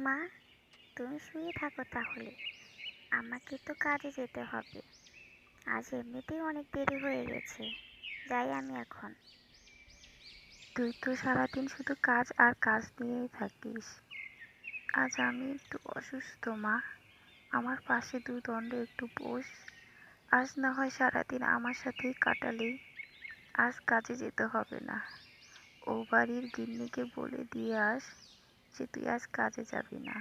মা, তুমি শুয়ে থাকো তাহলে। আমাকে তো কাজে যেতে হবে। আজ এমনিতেই অনেক দেরি হয়ে গেছে। যাই আমি এখন। তুই তো সারাদিন শুধু কাজ আর কাজ নিয়েই থাকিস। আজ আমি একটু অসুস্থ মা, আমার পাশে দুদণ্ডে একটু বস। আজ না হয় সারাদিন আমার সাথেই কাটালি, আজ কাজে যেতে হবে না। ও বাড়ির গিন্নিকে বলে দিয়ে আস যে তুই আজ কাজে যাবি না।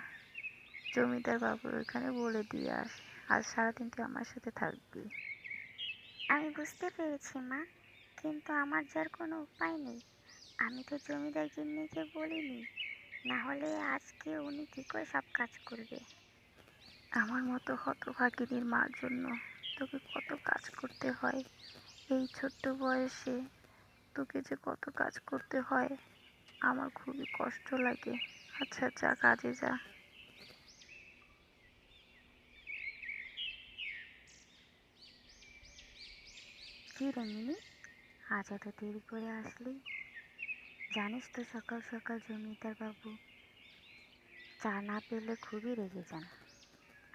জমিদার বাবুর ওইখানে বলে দিয়ে আস, আজ সারাদিন তুই আমার সাথে থাকবি। আমি বুঝতে পেরেছি মা, কিন্তু আমার যার কোনো উপায় নেই। আমি তো জমিদার গিন্নিকে বলিনি, না হলে আজকে উনি কী করে সব কাজ করবে। আমার মতো হতভাগিনীর মার জন্য তোকে কত কাজ করতে হয়। এই ছোট্ট বয়সে তোকে যে কত কাজ করতে হয়, আমার খুবই কষ্ট লাগে। আচ্ছা যা, কাজে যা। কি রে মিনি, আজ এত দেরি করে আসলি? জানিস তো সকাল সকাল জমিদার বাবু চা না পেলে খুবই রেগে যান।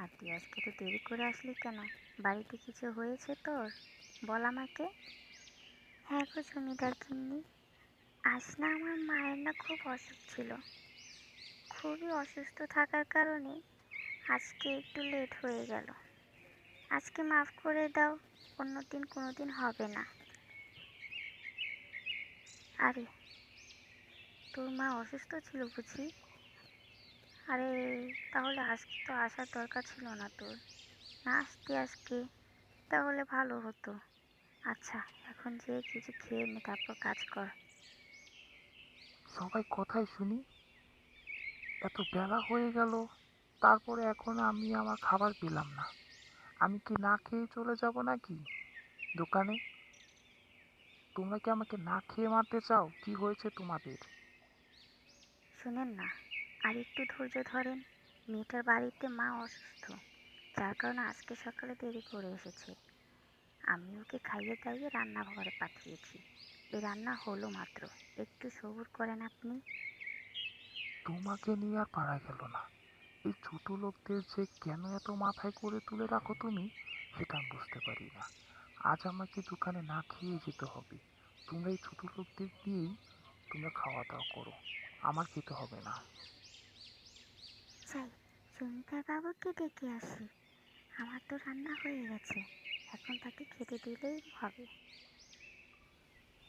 আর তুই আজকে তো দেরি করে আসলি কেন? বাড়িতে কিছু হয়েছে তোর? বল আমাকে। হ্যাঁ গো জমিদার গিন্নি, আজ না আমার মায়ের না খুব অসুখ ছিল। খুবই অসুস্থ থাকার কারণে আজকে একটু লেট হয়ে গেল। আজকে মাফ করে দাও, অন্যদিন কোনোদিন হবে না। আরে, তোর মা অসুস্থ ছিল বুঝি? আরে, তাহলে আজকে তো আসার দরকার ছিল না তোর। না আসতে আজকে, তাহলে ভালো হতো। আচ্ছা, এখন যেয়ে কিছু খেয়ে নে, তারপর কাজ কর। সবাই কথাই শুনি, এত বেলা হয়ে গেল, তারপরে এখন আমি আমার খাবার পেলাম না। আমি কি না খেয়ে চলে যাব নাকি দোকানে? তোমরা কি আমাকে না খেয়ে মারতে চাও? কি হয়েছে তোমাদের? শুনেন না, আর একটু ধৈর্য ধরেন। মেয়েটার বাড়িতে মা অসুস্থ, যার কারণে আজকে সকালে দেরি করে এসেছে। আমি ওকে খাইয়ে দাইয়ে রান্নাঘরে পাঠিয়েছি। এই রান্না হলো মাত্র। একটু সবুর করেন আপনি। তোমাকে নিয়ে আর পারা গেল না। এই ছোট লোকদের যে কেন এত মাথায় করে তুলে রাখো তুমি, সেটা আমি বুঝতে পারি না। আজ আমাকে দোকানে না খেয়ে যেতে হবে। তোমরা এই ছোট লোকদের দিয়েই তোমরা খাওয়া দাওয়া করো, আমার খেতে হবে না। যাই, জমিদার বাবুকে ডেকে আসি। আমার তো রান্না হয়ে গেছে, এখন তাকে খেতে দিলেই হবে।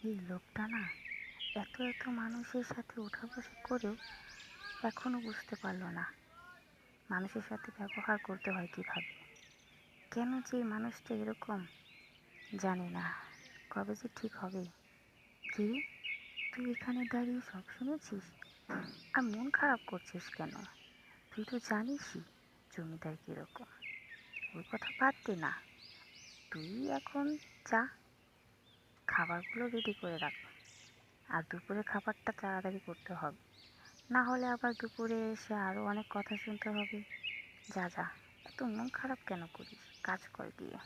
এই লোকটা না, এত এত মানুষের সাথে উঠা বসা করেও এখনো বুঝতে পারলো না মানুষের সাথে ব্যবহার করতে হয় কিভাবে। কেন যে এই মানুষটা এরকম, জানি না। কবে যে ঠিক হবে। কি, তুই এখানে দাঁড়িয়ে সব শুনেছিস আর মন খারাপ করছিস কেন? তুই তো জানিসই জমিদার কিরকম। ওর কথা বাদ দে না। তুই এখন যা, খাবারগুলো রেডি করে রাখ। আর দুপুরে খাবারটা তাড়াতাড়ি করতে হবে, না হলে আবার দুপুরে এসে আরও অনেক কথা শুনতে হবে। যা যা, এত মন খারাপ কেন করিস, কাজ কর গিয়ে।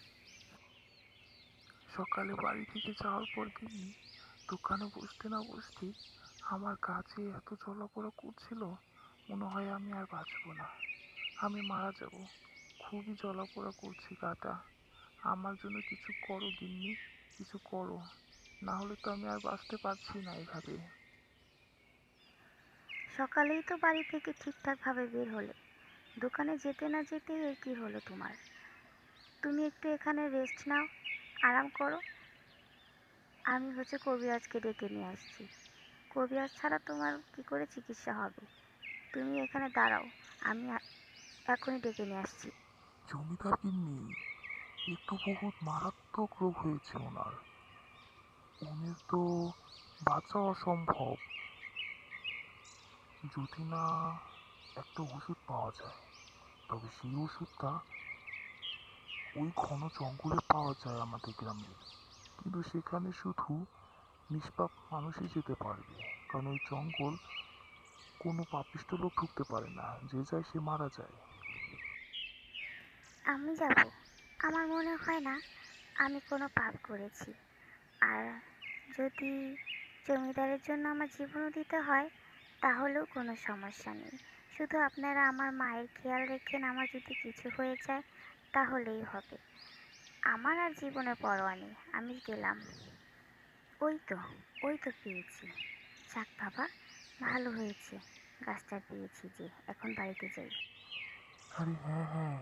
সকালে বাড়ি থেকে যাওয়ার পর গিন্নি দোকানে বসতে না বসতে আমার কাছে এত জ্বলাপোড়া করছিল, মনে হয় আমি আর বাঁচবো না, আমি মারা যাব। খুবই জ্বলাপোড়া করছে গাটা। আমার জন্য কিছু করো গিন্নি, কিছু করো, না হলে তো আমি আর বাঁচতে পারছি না এভাবে। সকালেই তো বাড়ি থেকে ঠিকঠাকভাবে বের হলে, দোকানে যেতে না যেতেই এর কী হলো তোমার? তুমি একটু এখানে রেস্ট নাও, আরাম করো। আমি কবিরাজকে ডেকে নিয়ে আসছি। কবিরাজ ছাড়া তোমার কি করে চিকিৎসা হবে? তুমি এখানে দাঁড়াও, আমি এখনই ডেকে নিয়ে আসছি। জমিদার গিন্নি, এ তো বহুত মারাত্মক রোগ হয়েছে ওনার। উনি তো বাঁচা অসম্ভব, যদি না একটা ওষুধ পাওয়া যায়। তবে সেই ওষুধটা ওই ঘন জঙ্গলে পাওয়া যায় আমাদের গ্রামে, কিন্তু সেখানে শুধু নিষ্পাপ মানুষই যেতে পারবে, কারণ ওই জঙ্গল কোনো পাপিষ্ট লোক ঢুকতে পারে না, যে যায় সে মারা যায়। আমি যাব? আমার মনে হয় না আমি কোনো পাপ করেছি। আর যদি জমিদারের জন্য আমার জীবনও দিতে হয়, তাহলেও কোনো সমস্যা নেই। শুধু আপনারা আমার মায়ের খেয়াল রেখেন, আমার যদি কিছু হয়ে যায় তাহলেই হবে। আমার আর জীবনের পরোয়া নেই, আমি গেলাম। ওই তো, ওই তো পেয়েছি। যাক বাবা, ভালো হয়েছে, গাছটা পেয়েছি যে। এখন বাড়িতে যাই। আরে হ্যাঁ হ্যাঁ,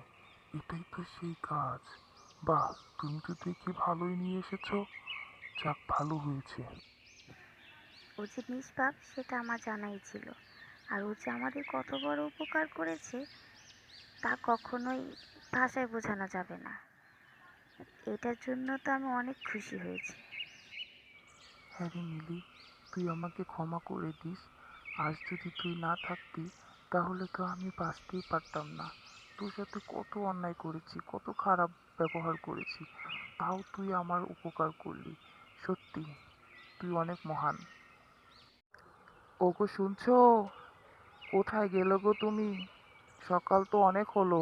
এটাই তো সেই কাজ। বাহ, তুমি তো দেখি ভালোই নিয়ে এসেছো। যাক, ভালো হয়েছে। ও যে নিষ্পাপ সেটা আমার জানাই ছিল, আর ও যে আমাদের কত বড় উপকার করেছে তা কখনোই ভাষায় বোঝানো যাবে না। এটার জন্য তো আমি অনেক খুশি হয়েছি। হ্যাঁ রে মিলি, তুই আমাকে ক্ষমা করে দিস। আজ যদি তুই না থাকতি, তাহলে তো আমি বাঁচতেই পারতাম না। তোর সাথে কত অন্যায় করেছি, কত খারাপ ব্যবহার করেছি, তাও তুই আমার উপকার করলি। সত্যি, তুই অনেক মহান। ওগো শুনছো? কোথায় গেলে গো তুমি? সকাল তো অনেক হলো,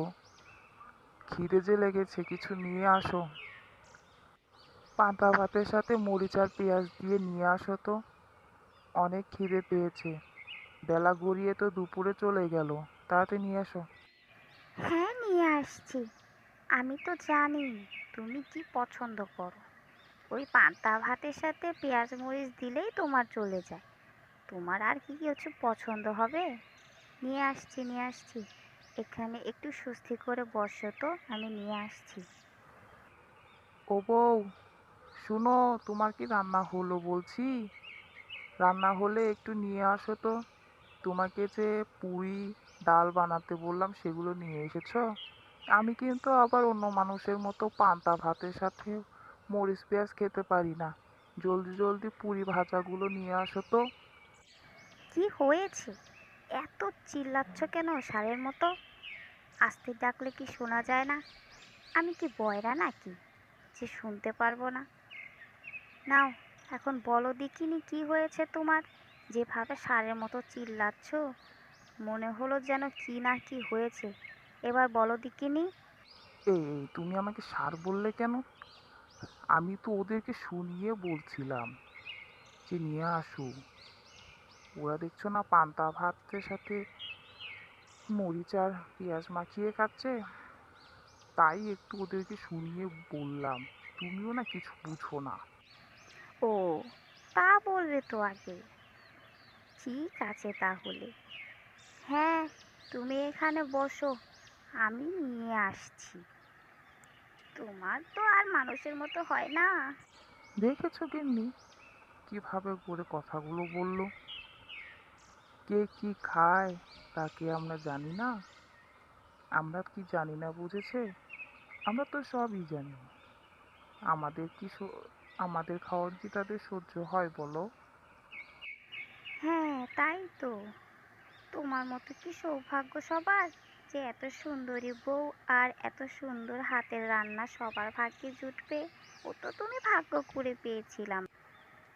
খিদে যে লেগেছে, কিছু নিয়ে আসো। পান্তা ভাতের সাথে মরিচ আর পেঁয়াজ দিয়ে নিয়ে আসো তো, অনেক খিদে পেয়েছে। বেলা গড়িয়ে তো দুপুরে চলে গেল, তাড়াতাড়ি নিয়ে আসো। হ্যাঁ, নিয়ে আসছি। আমি তো জানি তুমি কি পছন্দ করো। ওই পান্তা ভাতের সাথে পেঁয়াজ মরিচ দিলেই তোমার চলে যায়। তোমার আর কি কিছু পছন্দ হবে? নিয়ে আসছি, নিয়ে আসছি। এখানে একটু স্বস্তি করে বসো তো, আমি নিয়ে আসছি। ও বউ, শুনো, তোমার কি রান্না হলো বলছি? রান্না হলে একটু নিয়ে আসো তো। তোমাকে যে পুরি ডাল বানাতে বললাম, সেগুলো নিয়ে এসেছো? আমি কিন্তু আবার অন্য মানুষের মতো পান্তা ভাতের সাথে মরিচ পেঁয়াজ খেতে পারি না। জলদি জলদি পুরি ভাজাগুলো নিয়ে আসো তো। কি হয়েছে? এত চিল্লাচ্ছ কেন ষাঁড়ের মতো? আস্তে ডাকলে কি শোনা যায় না? আমি কি বয়রা নাকি যে শুনতে পারবো না? নাও, এখন বলো দেখিনি কি হয়েছে তোমার, যেভাবে ষাঁড়ের মতো চিল্লাচ্ছ। মনে হলো যেন কি না কি হয়েছে। এবার বলো দেখিনি। এই এই, তুমি আমাকে সার বললে কেন? আমি তো ওদেরকে শুনিয়ে বলছিলাম যে নিয়ে আসো। ওরা দেখছো না পান্তা ভাতের সাথে মরিচ আর পেঁয়াজ মাখিয়ে খাচ্ছে, তাই একটু ওদেরকে শুনিয়ে বললাম। তুমিও না কিছু বুঝো না। ও, তা বলবে তো আগে। ঠিক আছে তাহলে। হ্যাঁ, তুমি এখানে বসো, আমি নিয়ে আসছি। তোমার তো আর মানুষের মতো হয় না। দেখেছো গিন্নি কিভাবে করে কথাগুলো বললো? কে কি খায় তাকে আমরা জানি না? আমরা কি জানি না বুঝেছে? আমরা তো সবই জানি। আমাদের কি আমাদের খাওয়ার কি তাদের সহ্য হয় বলো? হ্যাঁ, তাই তো। তোমার মতো কি সৌভাগ্য সবার, যে এত সুন্দরী বউ আর এত সুন্দর হাতের রান্না সবার ভাগ্যে জুটবে। ও তো তুমি ভাগ্য করে পেয়েছিলাম।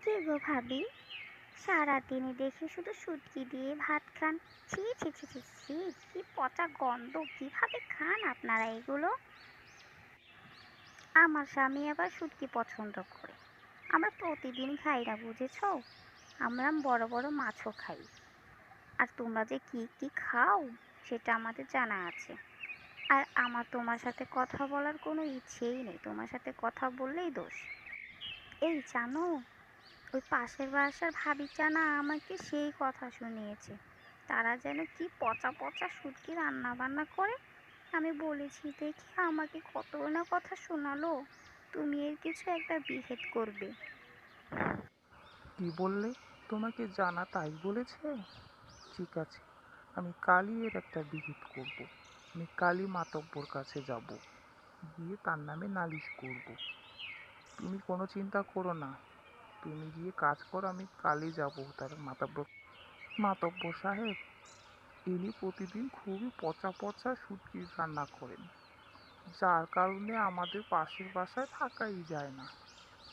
কি গো ভাবি, সারাদিনই দেখি শুধু শুটকি দিয়ে ভাত খান। ছি ছি ছি ছি ছি, কি পচা গন্ধ! কিভাবে খান আপনারা এগুলো? আমার স্বামী আবার শুটকি পছন্দ করে। আমরা প্রতিদিন খাই না, বুঝেছো? আমরা বড় বড় মাছও খাই। আর তোমরা যে কি কি খাও সেটা আমাদের জানা আছে। আর আমার তোমার সাথে কথা বলার কোনো ইচ্ছেই নেই, তোমার সাথে কথা বললেই দোষ। এই জানো, ওই পাশের বাসার ভাবিটা না আমাকে সেই কথা শুনিয়েছে। তারা যেন কি পচা পচা শুটকি রান্না বান্না করে। আমি বলেছি দেখি, আমাকে কত না কথা শোনালো। তুমি এর কিছু একটা বিহেদ করবে। কি বললে? তোমাকে জানা তাই বলেছে? ঠিক আছে, আমি কালই এর একটা বিহিত করব। আমি কালই মাতব্বর কাছে যাব, গিয়ে তার নামে নালিশ করব। তুমি কোনো চিন্তা করো না, তুমি গিয়ে কাজ করো, আমি কালই যাব তার মাতব্বর। মাতব্বর সাহেব, ইনি প্রতিদিন খুবই পচা পচা শুটকি রান্না করেন, যার কারণে আমাদের পাশের বাসায় থাকাই যায় না।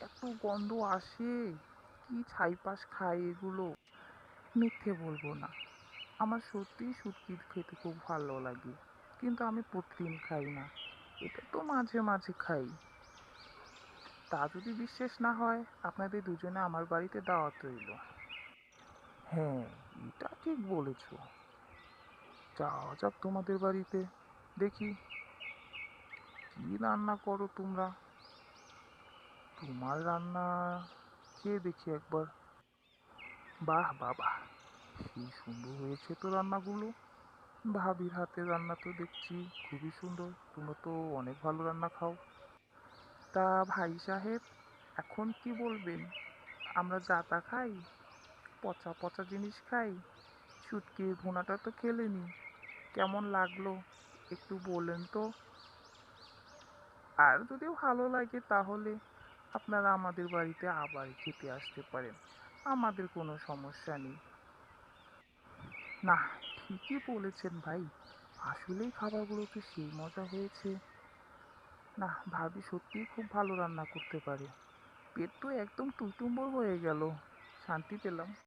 এত গন্ধ আসে, কি ছাইপাশ খায় এগুলো। মিথ্যে বলবো না, আমার সত্যিই শুটকি খেতে খুব ভালো লাগে, কিন্তু আমি প্রতিদিন খাই না, এটা তো মাঝে মাঝে খাই। তা যদি বিশ্বাস না হয়, আপনাদের দুজনে আমার বাড়িতে দাওয়াত রইল। হ্যাঁ, এটা ঠিক বলেছো। যাওয়া যাক তোমাদের বাড়িতে, দেখি কি রান্না করো তোমরা। তোমার রান্না খেয়ে দেখি একবার। বাহ বাবা, কি সুন্দর হয়েছে তো রান্নাগুলো। ভাবির হাতের রান্না তো দেখছি খুবই সুন্দর, তোমরা তো অনেক ভালো রান্না খাও। তা ভাই সাহেব, এখন কি বলবেন? আমরা যা তা খাই, পচা পচা জিনিস খাই? শুটকির ভুনাটা তো খেলেনি, কেমন লাগলো একটু বলেন তো। আর যদি ভালো লাগে তাহলে আপনারা আমাদের বাড়িতে আবার খেতে আসতে পারেন, আমাদের কোনো সমস্যা নেই। না, ঠিকই বলেছেন ভাই, আসলেই খাবারগুলো তো সেই মজা হয়েছে। না, ভাবি সত্যিই খুব ভালো রান্না করতে পারে। পেট তো একদম টুইটুম্বর হয়ে গেল, শান্তি পেলাম।